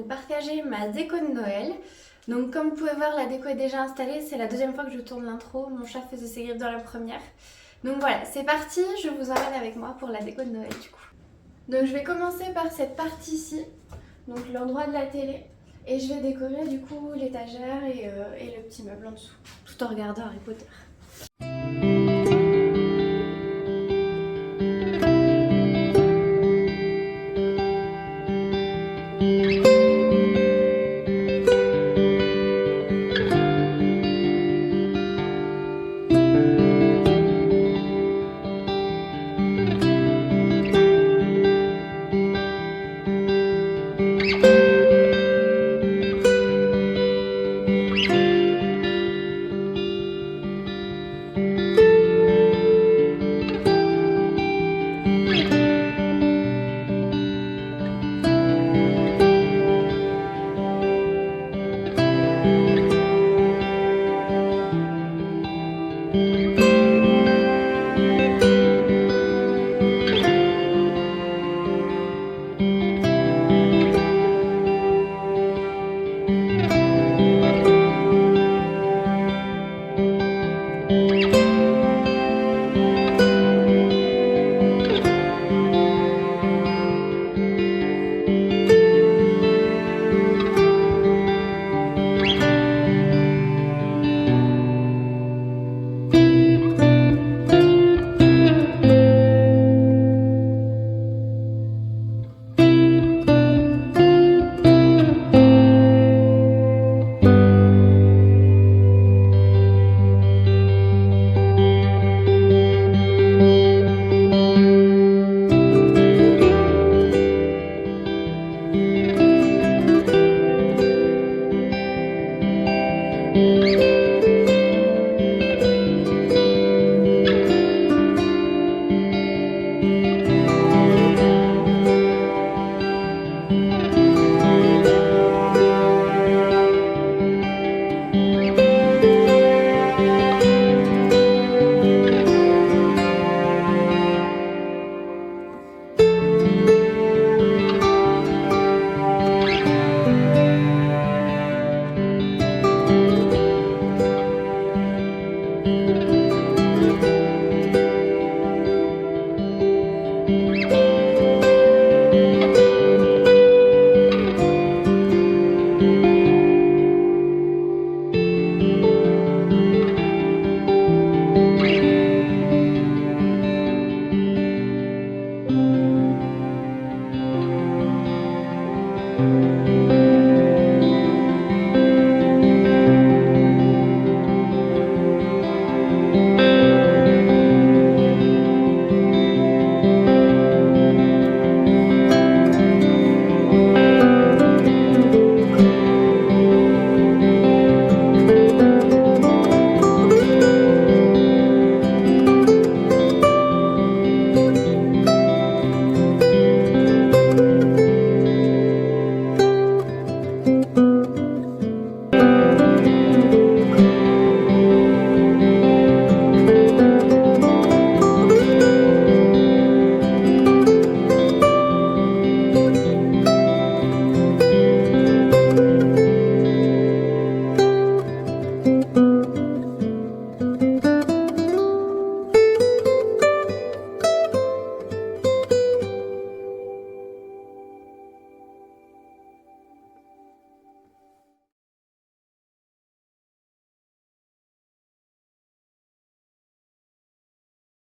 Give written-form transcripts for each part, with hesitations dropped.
partager ma déco de Noël. Donc comme vous pouvez voir, la déco est déjà installée, c'est la deuxième fois que je tourne l'intro, mon chat faisait ses griffes dans la première. Donc voilà, c'est parti, je vous emmène avec moi pour la déco de Noël du coup. Donc je vais commencer par cette partie ici, donc l'endroit de la télé. Et je vais décorer du coup l'étagère et le petit meuble en dessous, tout en regardant Harry Potter.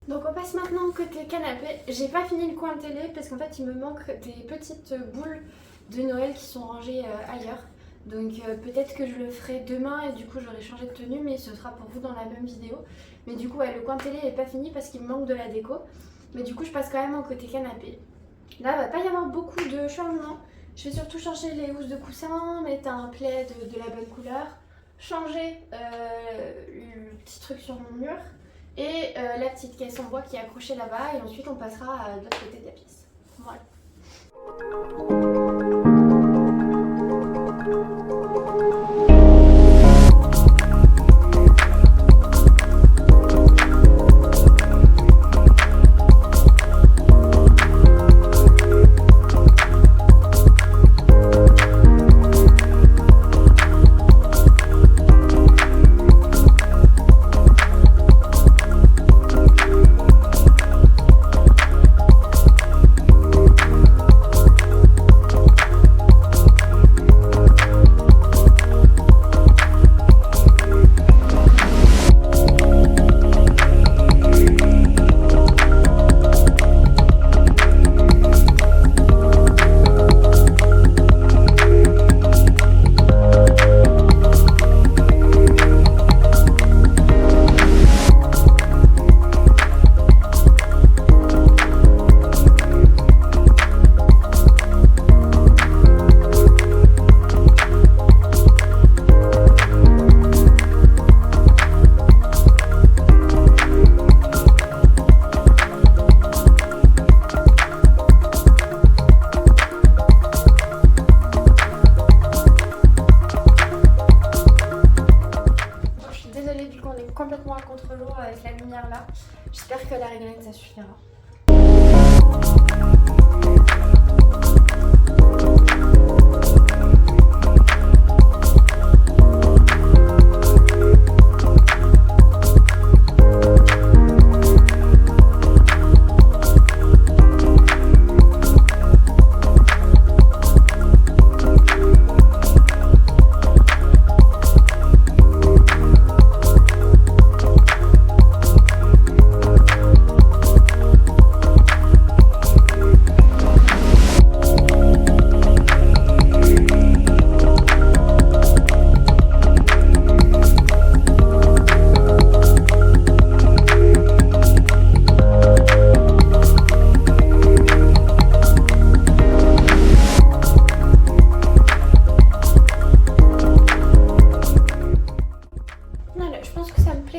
Donc on passe maintenant côté canapé. J'ai pas fini le coin de télé parce qu'en fait il me manque des petites boules de Noël qui sont rangées ailleurs. Donc peut-être que je le ferai demain et du coup j'aurai changé de tenue, mais ce sera pour vous dans la même vidéo. Mais du coup ouais, le coin de télé n'est pas fini parce qu'il me manque de la déco. Mais du coup je passe quand même au côté canapé. Là il va pas y avoir beaucoup de changements. Je vais surtout changer les housses de coussin, mettre un plaid de la bonne couleur, changer le petit truc sur mon mur. Et la petite caisse en bois qui est accrochée là-bas, et ensuite on passera de l'autre côté de la pièce. Voilà. télé vu qu'on est complètement à contre-jour avec la lumière là. J'espère que la réglaine ça suffira.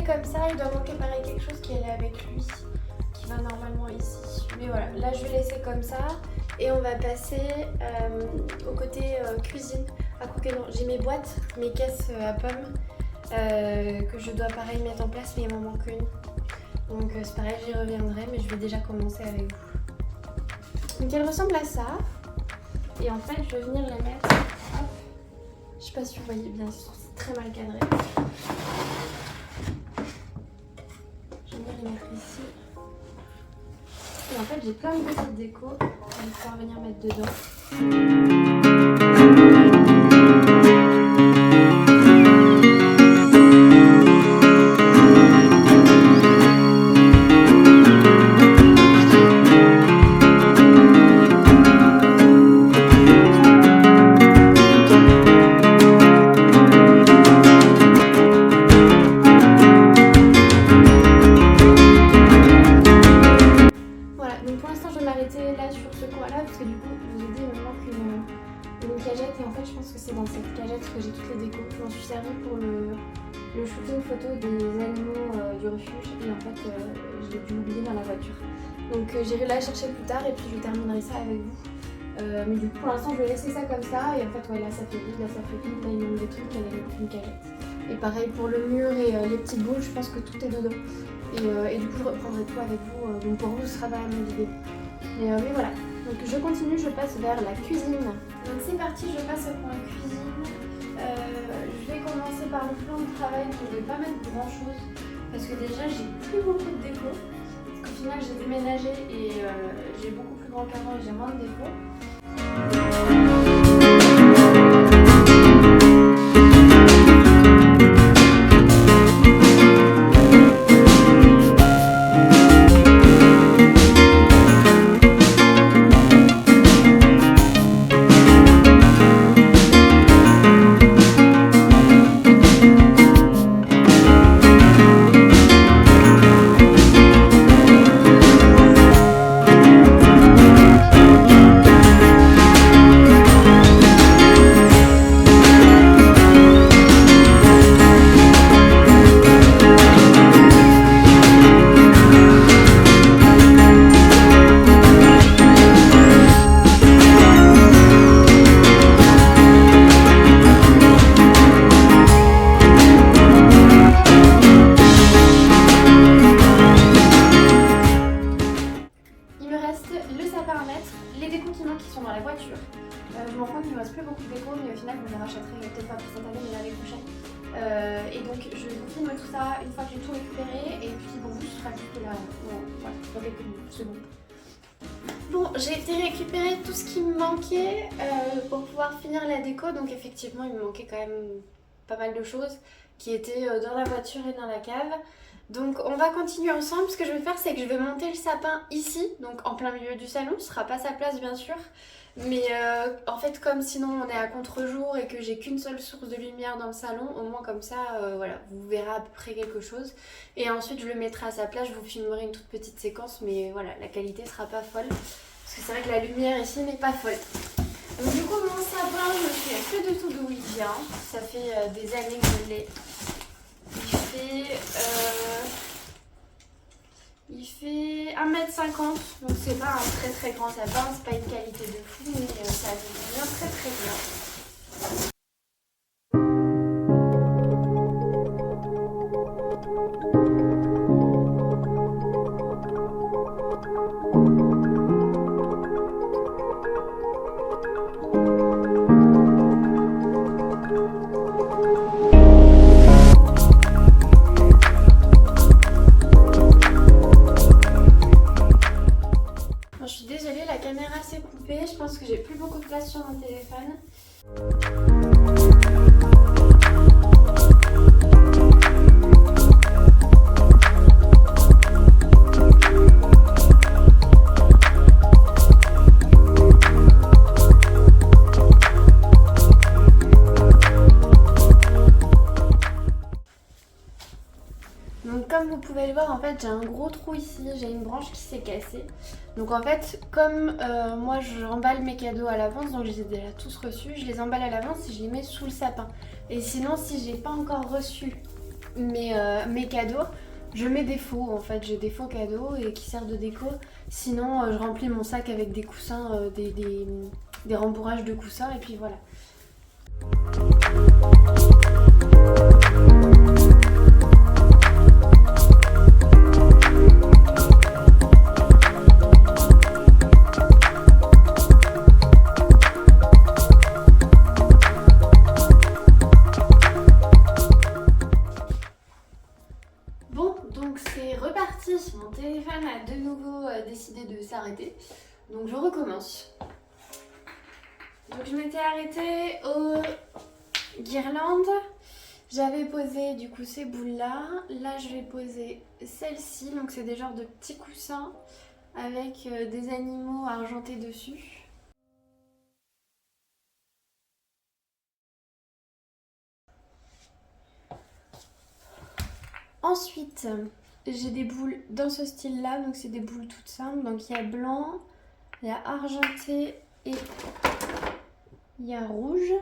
Comme ça, il doit manquer pareil quelque chose qui est avec lui, qui va normalement ici. Mais voilà, là je vais laisser comme ça et on va passer au côté cuisine. À côté, non, j'ai mes boîtes, mes caisses à pommes que je dois pareil mettre en place, mais il m'en manque une. Donc c'est pareil, j'y reviendrai, mais je vais déjà commencer avec vous. Donc elle ressemble à ça. Et en fait, je vais venir la mettre. Hop. Je sais pas si vous voyez bien, c'est très mal cadré. Les mettre ici. Et en fait j'ai plein de petites décos que je vais pouvoir venir mettre dedans. Que j'ai toutes les décos. Je m'en suis servi pour le shooting photo des animaux du refuge et en fait je l'ai dû l'oublier dans la voiture. Donc j'irai la chercher plus tard et puis je terminerai ça avec vous. Mais du coup pour l'instant je vais laisser ça comme ça et en fait ouais là ça fait vide, là ça fait vide, là il manque des trucs, il y a une cagette. Et pareil pour le mur et les petites boules, je pense que tout est dedans. Et du coup je reprendrai tout avec vous, donc pour vous ce sera pas la même vidéo. Mais voilà, donc je continue, je passe vers la cuisine. Donc c'est parti, je passe au point cuisine. Je vais commencer par le plan de travail, donc je ne vais pas mettre grand chose parce que déjà j'ai plus beaucoup de déco. Parce qu'au final j'ai déménagé et j'ai beaucoup plus grand qu'avant et j'ai moins de déco. Je me rends compte qu'il ne me reste plus beaucoup de déco, mais au final je me les rachèterai peut-être pas pour cette année mais l'année prochaine. Et donc je vous filme tout ça une fois que j'ai tout récupéré et puis pour vous ce sera juste là dans quelques secondes. Bon, j'ai été récupérer tout ce qui me manquait pour pouvoir finir la déco, donc effectivement il me manquait quand même pas mal de choses qui étaient dans la voiture et dans la cave. Donc on va continuer ensemble. Ce que je vais faire, c'est que je vais monter le sapin ici, donc en plein milieu du salon. Ce sera pas sa place bien sûr, mais en fait comme sinon on est à contre-jour et que j'ai qu'une seule source de lumière dans le salon, au moins comme ça voilà, vous verrez à peu près quelque chose. Et ensuite je le mettrai à sa place, je vous filmerai une toute petite séquence, mais voilà, la qualité sera pas folle parce que c'est vrai que la lumière ici n'est pas folle. Donc du coup mon sapin, je ne sais plus du tout d'où il vient. Ça fait des années que je l'ai. Il fait 1,50 m, donc c'est pas un très grand sapin, c'est pas une qualité de fou, mais ça vient très bien. place sur mon téléphone. Donc comme vous pouvez le voir, en fait j'ai un gros trou ici, j'ai une branche qui s'est cassée. Donc en fait comme moi j'emballe mes cadeaux à l'avance, donc je les ai déjà tous reçus, je les emballe à l'avance et je les mets sous le sapin. Et sinon si j'ai pas encore reçu mes cadeaux, je mets des faux en fait, j'ai des faux cadeaux et qui servent de déco. Sinon je remplis mon sac avec des coussins, des rembourrages de coussins et puis voilà. Donc c'est reparti, mon téléphone a de nouveau décidé de s'arrêter, donc je recommence. Donc je m'étais arrêtée aux guirlandes, j'avais posé du coup ces boules là je vais poser celle-ci, donc c'est des genres de petits coussins avec des animaux argentés dessus. Ensuite, j'ai des boules dans ce style-là, donc c'est des boules toutes simples. Donc il y a blanc, il y a argenté et il y a rouge.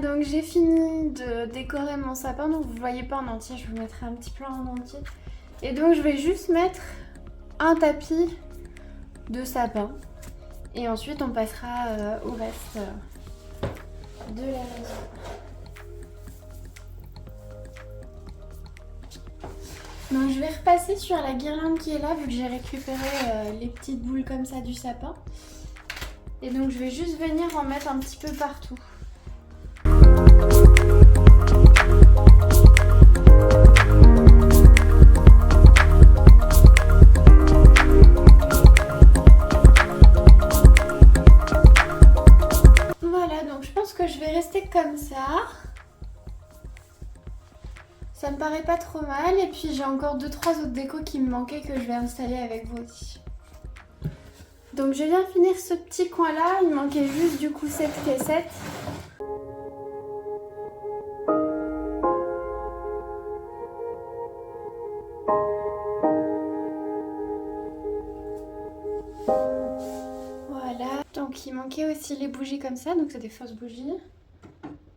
Donc j'ai fini de décorer mon sapin, donc vous ne voyez pas en entier, je vous mettrai un petit plan en entier. Et donc je vais juste mettre un tapis de sapin et ensuite on passera au reste de la maison. Donc je vais repasser sur la guirlande qui est là vu que j'ai récupéré les petites boules comme ça du sapin. Et donc je vais juste venir en mettre un petit peu partout. Voilà, donc je pense que je vais rester comme ça. Ça me paraît pas trop mal. Et puis j'ai encore 2-3 autres décos qui me manquaient que je vais installer avec vous aussi. Donc je viens finir ce petit coin là. Il manquait juste du coup cette caissette. Voilà. Donc il manquait aussi les bougies comme ça. Donc c'est des fausses bougies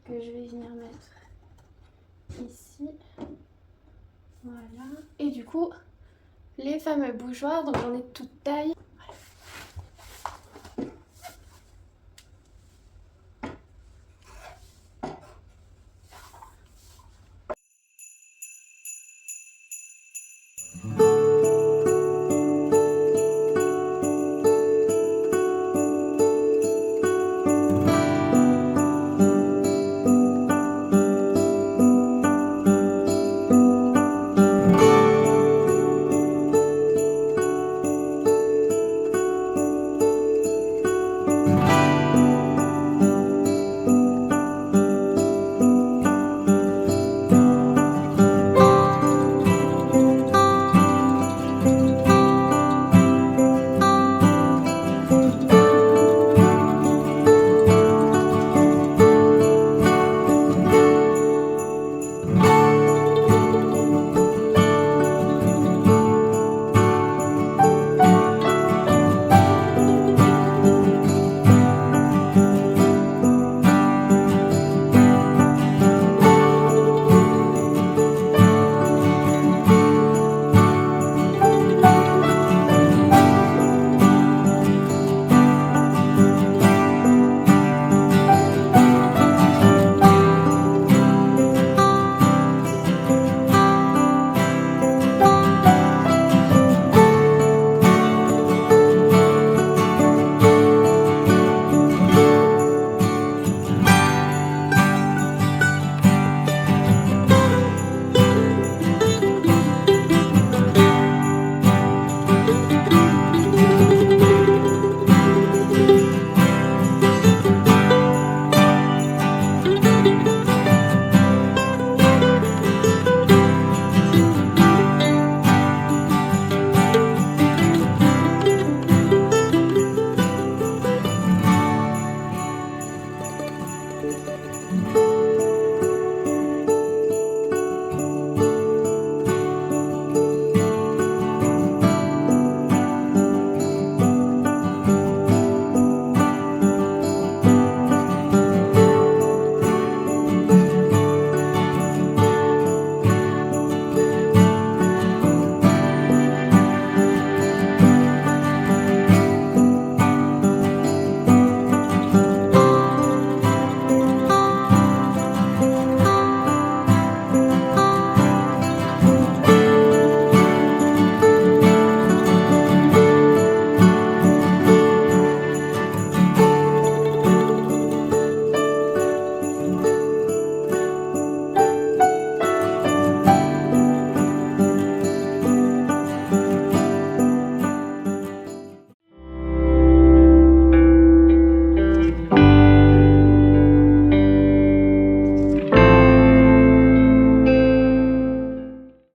que je vais venir mettre ici. Voilà. Et du coup, les fameux bougeoirs, donc j'en ai de toute taille.